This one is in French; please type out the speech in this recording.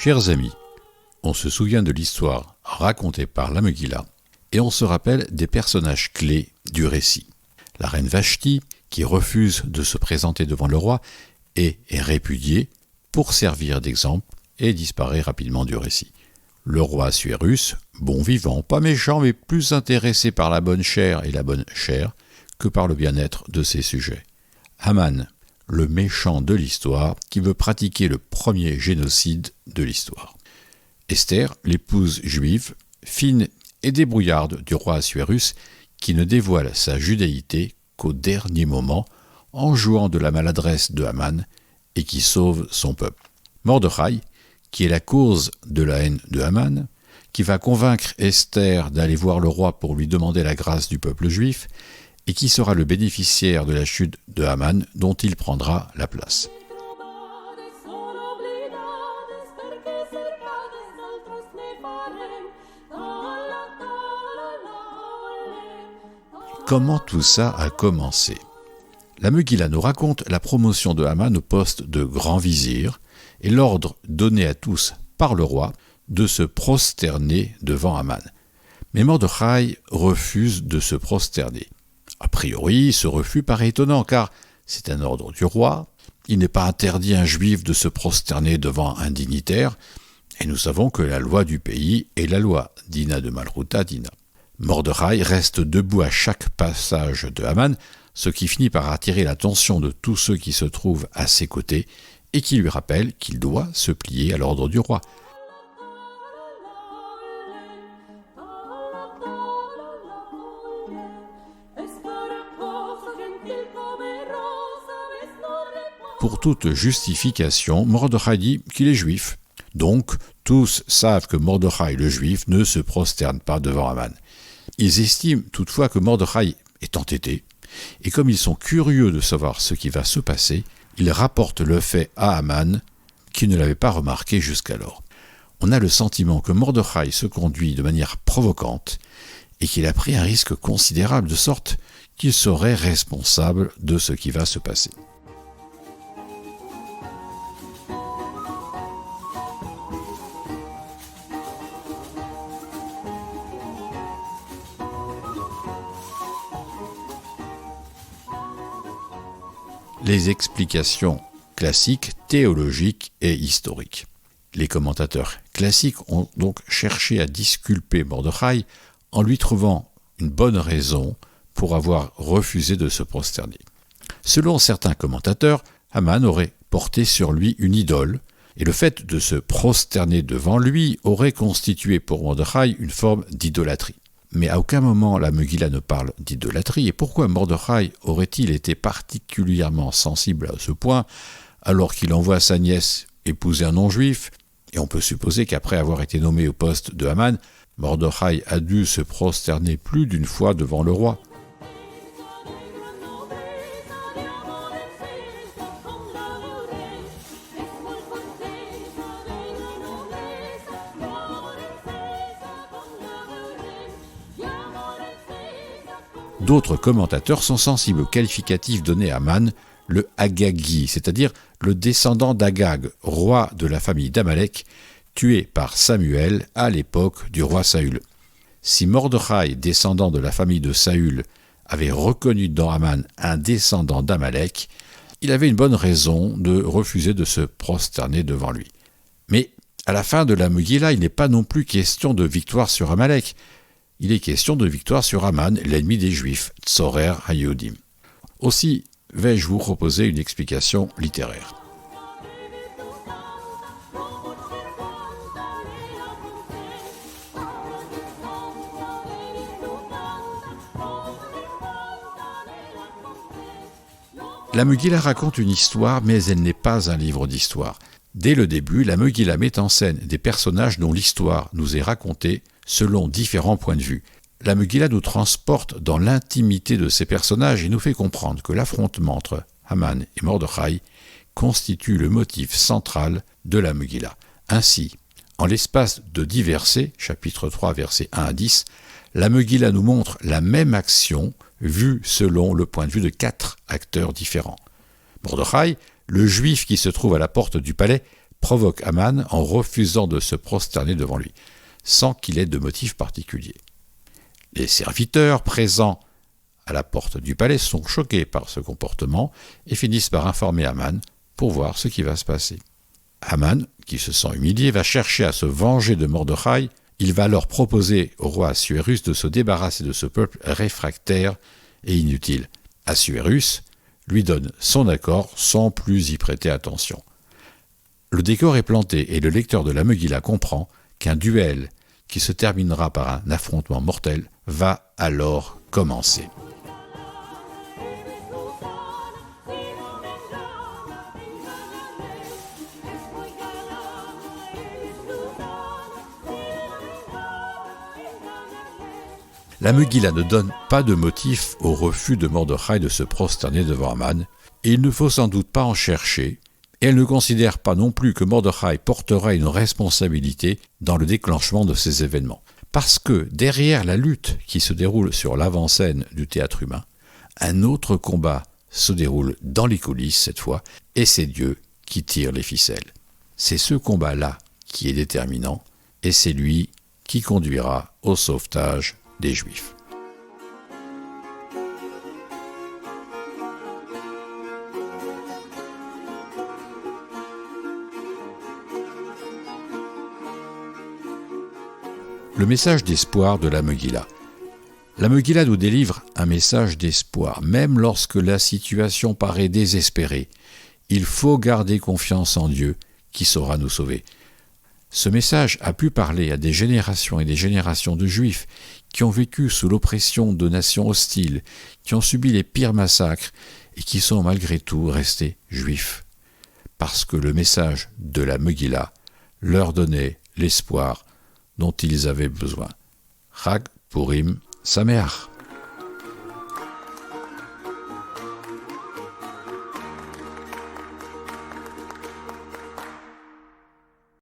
Chers amis, on se souvient de l'histoire racontée par la Megillah et on se rappelle des personnages clés du récit. La reine Vashti, qui refuse de se présenter devant le roi et est répudiée pour servir d'exemple et disparaît rapidement du récit. Le roi Assuérus, bon vivant, pas méchant mais plus intéressé par la bonne chair et la bonne chair que par le bien-être de ses sujets. Haman, le méchant de l'histoire qui veut pratiquer le premier génocide de l'histoire. Esther, l'épouse juive, fine et débrouillarde du roi Assuérus, qui ne dévoile sa judéité qu'au dernier moment en jouant de la maladresse de Haman et qui sauve son peuple. Mordechai, qui est la cause de la haine de Haman, qui va convaincre Esther d'aller voir le roi pour lui demander la grâce du peuple juif, et qui sera le bénéficiaire de la chute de Haman dont il prendra la place. Comment tout ça a commencé ? La Megillah nous raconte la promotion de Haman au poste de grand vizir et l'ordre donné à tous par le roi de se prosterner devant Haman. Mais Mordechai refuse de se prosterner. A priori, ce refus paraît étonnant car c'est un ordre du roi. Il n'est pas interdit à un juif de se prosterner devant un dignitaire et nous savons que la loi du pays est la loi, Dina de Malchuta Dina. Mordechai reste debout à chaque passage de Haman, ce qui finit par attirer l'attention de tous ceux qui se trouvent à ses côtés et qui lui rappellent qu'il doit se plier à l'ordre du roi. Pour toute justification, Mordechai dit qu'il est juif. Donc, tous savent que Mordechai le juif ne se prosterne pas devant Haman. Ils estiment toutefois que Mordechai est entêté, et comme ils sont curieux de savoir ce qui va se passer, ils rapportent le fait à Haman, qui ne l'avait pas remarqué jusqu'alors. On a le sentiment que Mordechai se conduit de manière provocante, et qu'il a pris un risque considérable de sorte qu'il serait responsable de ce qui va se passer. Les explications classiques, théologiques et historiques. Les commentateurs classiques ont donc cherché à disculper Mordechai en lui trouvant une bonne raison pour avoir refusé de se prosterner. Selon certains commentateurs, Haman aurait porté sur lui une idole, et le fait de se prosterner devant lui aurait constitué pour Mordechai une forme d'idolâtrie. Mais à aucun moment la Megillah ne parle d'idolâtrie, et pourquoi Mordechai aurait-il été particulièrement sensible à ce point, alors qu'il envoie sa nièce épouser un non-juif, et on peut supposer qu'après avoir été nommé au poste de Haman, Mordechai a dû se prosterner plus d'une fois devant le roi. D'autres commentateurs sont sensibles au qualificatif donné à Haman, le Agagi, c'est-à-dire le descendant d'Agag, roi de la famille d'Amalek, tué par Samuel à l'époque du roi Saül. Si Mordechai, descendant de la famille de Saül, avait reconnu dans Haman un descendant d'Amalek, il avait une bonne raison de refuser de se prosterner devant lui. Mais à la fin de la Megillah, il n'est pas non plus question de victoire sur Amalek. Il est question de victoire sur Haman, l'ennemi des Juifs, Tzorer HaYehudim. Aussi, vais-je vous proposer une explication littéraire. La Megillah raconte une histoire, mais elle n'est pas un livre d'histoire. Dès le début, la Megillah met en scène des personnages dont l'histoire nous est racontée selon différents points de vue. La Megillah nous transporte dans l'intimité de ces personnages et nous fait comprendre que l'affrontement entre Haman et Mordechai constitue le motif central de la Megillah. Ainsi, en l'espace de 10 versets, chapitre 3, versets 1 à 10, la Megillah nous montre la même action vue selon le point de vue de 4 acteurs différents. Mordechai, le juif qui se trouve à la porte du palais, provoque Aman en refusant de se prosterner devant lui, sans qu'il ait de motif particulier. Les serviteurs présents à la porte du palais sont choqués par ce comportement et finissent par informer Aman pour voir ce qui va se passer. Aman, qui se sent humilié, va chercher à se venger de Mordechai. Il va alors proposer au roi Assuérus de se débarrasser de ce peuple réfractaire et inutile. Assuérus lui donne son accord sans plus y prêter attention. Le décor est planté et le lecteur de la Megillah comprend qu'un duel qui se terminera par un affrontement mortel va alors commencer. La Megillah ne donne pas de motif au refus de Mordechai de se prosterner devant Aman, et il ne faut sans doute pas en chercher, et elle ne considère pas non plus que Mordechai portera une responsabilité dans le déclenchement de ces événements. Parce que derrière la lutte qui se déroule sur l'avant-scène du théâtre humain, un autre combat se déroule dans les coulisses cette fois, et c'est Dieu qui tire les ficelles. C'est ce combat-là qui est déterminant, et c'est lui qui conduira au sauvetage des Juifs. Le message d'espoir de la Megillah. La Megillah nous délivre un message d'espoir, même lorsque la situation paraît désespérée. Il faut garder confiance en Dieu qui saura nous sauver. Ce message a pu parler à des générations et des générations de Juifs qui ont vécu sous l'oppression de nations hostiles, qui ont subi les pires massacres et qui sont malgré tout restés Juifs. Parce que le message de la Megillah leur donnait l'espoir dont ils avaient besoin. Chag Purim Sameach.